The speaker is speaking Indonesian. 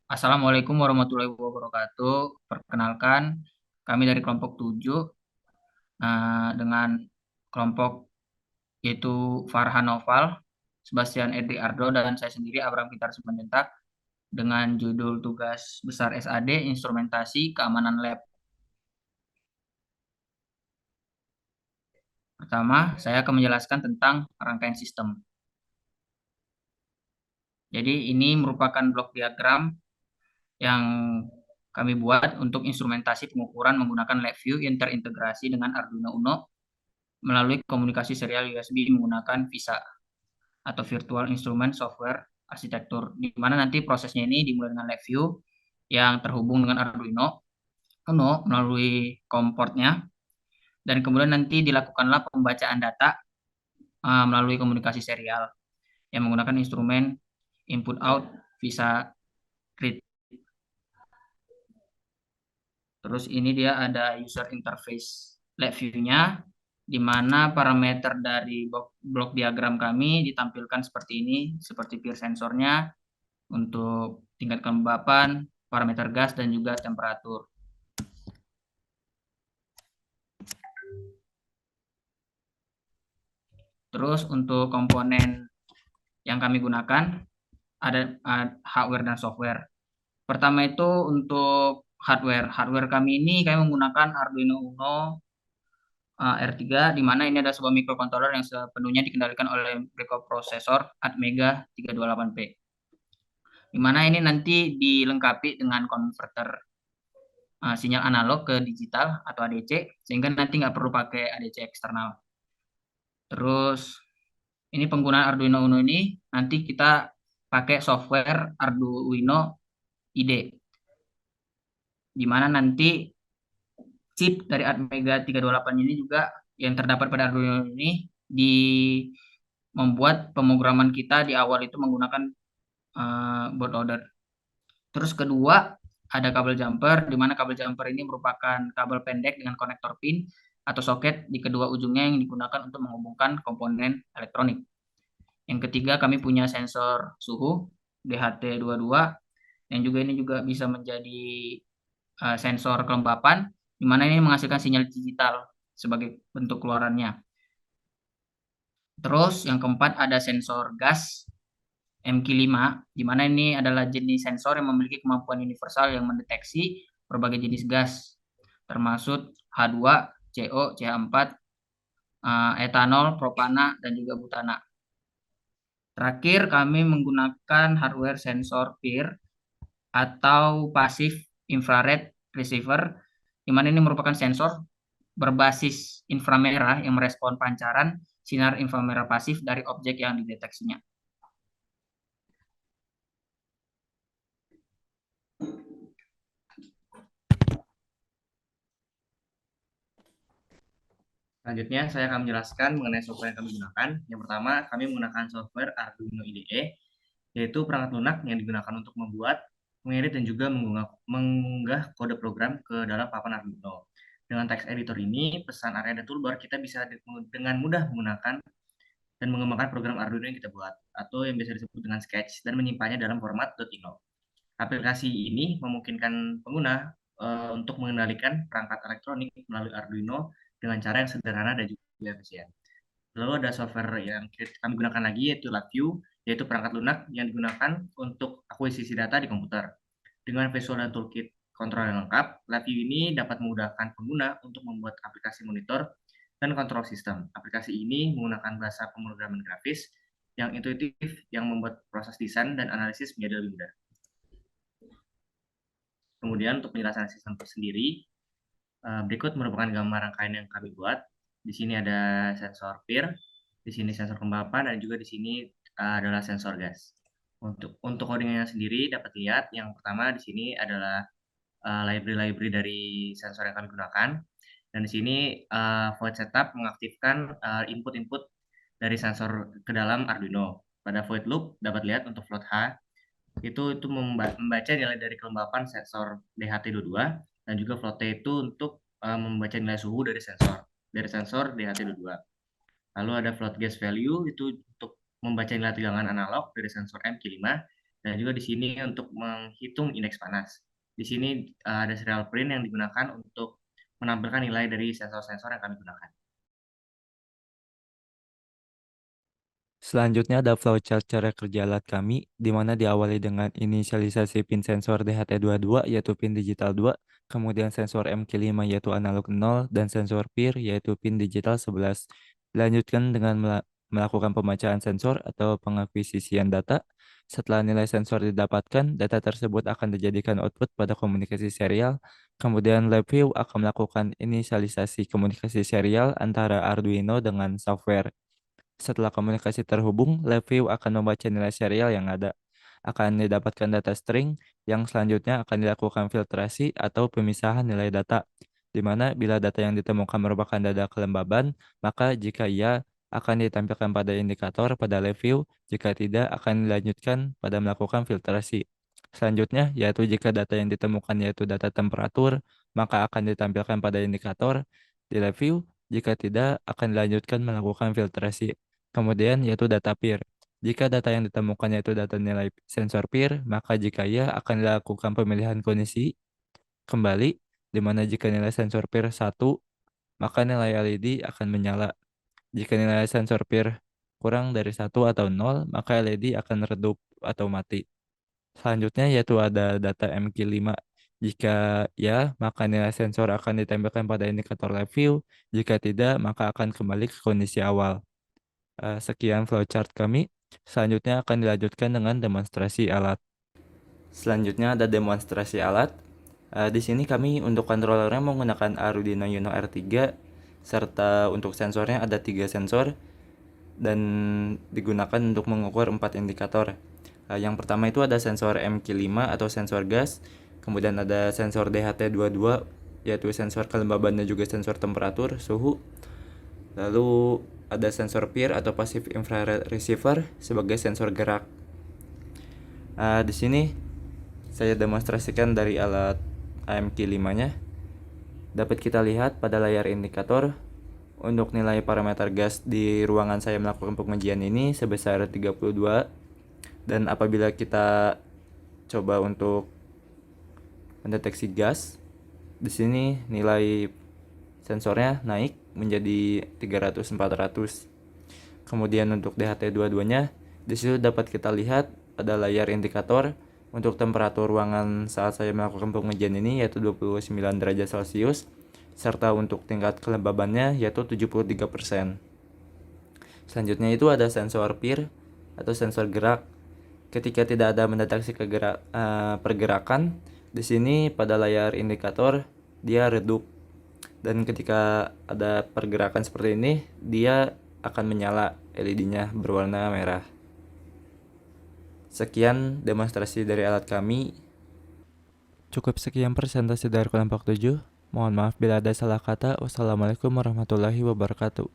Assalamualaikum warahmatullahi wabarakatuh. Perkenalkan, kami dari kelompok 7 dengan kelompok yaitu Farhan Noval, Sebastian Edri Ardo, dan saya sendiri Abraham Kitar Simanjuntak dengan judul tugas besar SAD Instrumentasi Keamanan Lab. Pertama, saya akan menjelaskan tentang rangkaian sistem. Jadi ini merupakan blok diagram yang kami buat untuk instrumentasi pengukuran menggunakan LabVIEW yang terintegrasi dengan Arduino Uno melalui komunikasi serial USB menggunakan VISA atau Virtual Instrument Software Arsitektur, di mana nanti prosesnya ini dimulai dengan LabVIEW yang terhubung dengan Arduino Uno melalui COM portnya, dan kemudian nanti dilakukanlah pembacaan data melalui komunikasi serial yang menggunakan instrumen input out VISA read. Terus ini dia ada user interface LabVIEW-nya, di mana parameter dari blok diagram kami ditampilkan seperti ini, seperti peer sensornya untuk tingkat kelembapan, parameter gas, dan juga temperatur. Terus untuk komponen yang kami gunakan ada hardware dan software. Pertama itu untuk hardware. Hardware kami ini kami menggunakan Arduino Uno R3, di mana ini ada sebuah microcontroller yang sepenuhnya dikendalikan oleh microprosesor Atmega 328P. Di mana ini nanti dilengkapi dengan konverter sinyal analog ke digital atau ADC, sehingga nanti nggak perlu pakai ADC eksternal. Terus ini penggunaan Arduino Uno ini nanti kita pakai software Arduino IDE, di mana nanti chip dari Atmega 328 ini juga yang terdapat pada Arduino ini di membuat pemrograman kita di awal itu menggunakan bootloader. Terus kedua, ada kabel jumper, di mana kabel jumper ini merupakan kabel pendek dengan konektor pin atau soket di kedua ujungnya yang digunakan untuk menghubungkan komponen elektronik. Yang ketiga, kami punya sensor suhu DHT22, yang juga ini juga bisa menjadi sensor kelembapan, di mana ini menghasilkan sinyal digital sebagai bentuk keluarannya. Terus yang keempat ada sensor gas MQ5, di mana ini adalah jenis sensor yang memiliki kemampuan universal yang mendeteksi berbagai jenis gas, termasuk H2, CO, CH4, etanol, propana, dan juga butana. Terakhir, kami menggunakan hardware sensor PIR atau Passive Infrared Receiver, di mana ini merupakan sensor berbasis inframerah yang merespon pancaran sinar inframerah pasif dari objek yang dideteksinya. Selanjutnya, saya akan menjelaskan mengenai software yang kami gunakan. Yang pertama, kami menggunakan software Arduino IDE, yaitu perangkat lunak yang digunakan untuk membuat, mengedit, dan juga mengunggah kode program ke dalam papan Arduino. Dengan text editor ini, pesan area dan toolbar, kita bisa dengan mudah menggunakan dan mengembangkan program Arduino yang kita buat, atau yang biasa disebut dengan Sketch, dan menyimpannya dalam format .ino. Aplikasi ini memungkinkan pengguna untuk mengendalikan perangkat elektronik melalui Arduino dengan cara yang sederhana dan juga efisien. Lalu ada software yang kami gunakan lagi, yaitu LabVIEW, yaitu perangkat lunak yang digunakan untuk akuisisi data di komputer. Dengan visual dan toolkit kontrol yang lengkap, LabVIEW ini dapat memudahkan pengguna untuk membuat aplikasi monitor dan kontrol sistem. Aplikasi ini menggunakan bahasa pemrograman grafis yang intuitif, yang membuat proses desain dan analisis menjadi lebih mudah. Kemudian untuk penjelasan sistem tersendiri, berikut merupakan gambar rangkaian yang kami buat. Di sini ada sensor PIR, di sini sensor kelembapan, dan juga di sini adalah sensor gas. Untuk codingnya sendiri dapat lihat, yang pertama di sini adalah library-library dari sensor yang kami gunakan. Dan di sini void setup mengaktifkan input-input dari sensor ke dalam Arduino. Pada void loop dapat lihat untuk float H itu membaca nilai dari kelembapan sensor DHT22, dan juga float T itu untuk membaca nilai suhu dari sensor DHT22. Lalu ada float gas value itu untuk membaca nilai tegangan analog dari sensor MQ5, Dan juga di sini untuk menghitung indeks panas. Di sini ada serial print yang digunakan untuk menampilkan nilai dari sensor-sensor yang kami gunakan. Selanjutnya ada flowchart cara kerja alat kami, di mana diawali dengan inisialisasi pin sensor DHT22 yaitu pin digital 2, kemudian sensor MQ5 yaitu analog 0, dan sensor PIR yaitu pin digital 11. Dilanjutkan dengan melakukan pembacaan sensor atau pengakuisisian data. Setelah nilai sensor didapatkan, data tersebut akan dijadikan output pada komunikasi serial. Kemudian LabVIEW akan melakukan inisialisasi komunikasi serial antara Arduino dengan software. Setelah komunikasi terhubung, LabVIEW akan membaca nilai serial yang ada. Akan didapatkan data string yang selanjutnya akan dilakukan filtrasi atau pemisahan nilai data, di mana bila data yang ditemukan merupakan data kelembaban, maka jika iya akan ditampilkan pada indikator pada LabVIEW, jika tidak akan dilanjutkan pada melakukan filtrasi. Selanjutnya, yaitu jika data yang ditemukan yaitu data temperatur, maka akan ditampilkan pada indikator di LabVIEW, jika tidak akan dilanjutkan melakukan filtrasi. Kemudian yaitu data peer. Jika data yang ditemukan yaitu data nilai sensor peer, maka jika ya akan dilakukan pemilihan kondisi kembali, di mana jika nilai sensor peer 1, maka nilai LED akan menyala. Jika nilai sensor peer kurang dari 1 atau 0, maka LED akan redup atau mati. Selanjutnya yaitu ada data MQ5. Jika ya, maka nilai sensor akan ditempelkan pada indikator live view. Jika tidak, maka akan kembali ke kondisi awal. Sekian flowchart kami. Selanjutnya akan dilanjutkan dengan demonstrasi alat. Selanjutnya ada demonstrasi alat. Di sini kami untuk controllernya menggunakan Arduino Uno R3 serta untuk sensornya ada 3 sensor dan digunakan untuk mengukur 4 indikator. Yang pertama itu ada sensor MQ5 atau sensor gas, kemudian ada sensor DHT22 yaitu sensor kelembaban dan juga sensor temperatur, suhu. Lalu ada sensor PIR atau passive infrared receiver sebagai sensor gerak. Di sini saya demonstrasikan dari alat AMQ5-nya. Dapat kita lihat pada layar indikator untuk nilai parameter gas di ruangan saya melakukan pengujian ini sebesar 32, dan apabila kita coba untuk mendeteksi gas, di sini nilai sensornya naik menjadi 300-400. Kemudian untuk DHT22-nya, di situ dapat kita lihat pada layar indikator untuk temperatur ruangan saat saya melakukan pengujian ini yaitu 29 derajat Celcius, serta untuk tingkat kelembabannya yaitu 73%. Selanjutnya itu ada sensor PIR atau sensor gerak. Ketika tidak ada mendeteksi pergerakan, di sini pada layar indikator dia redup, dan ketika ada pergerakan seperti ini dia akan menyala LED-nya berwarna merah. Sekian demonstrasi dari alat kami. Cukup sekian presentasi dari kelompok 7. Mohon maaf bila ada salah kata. Wassalamualaikum warahmatullahi wabarakatuh.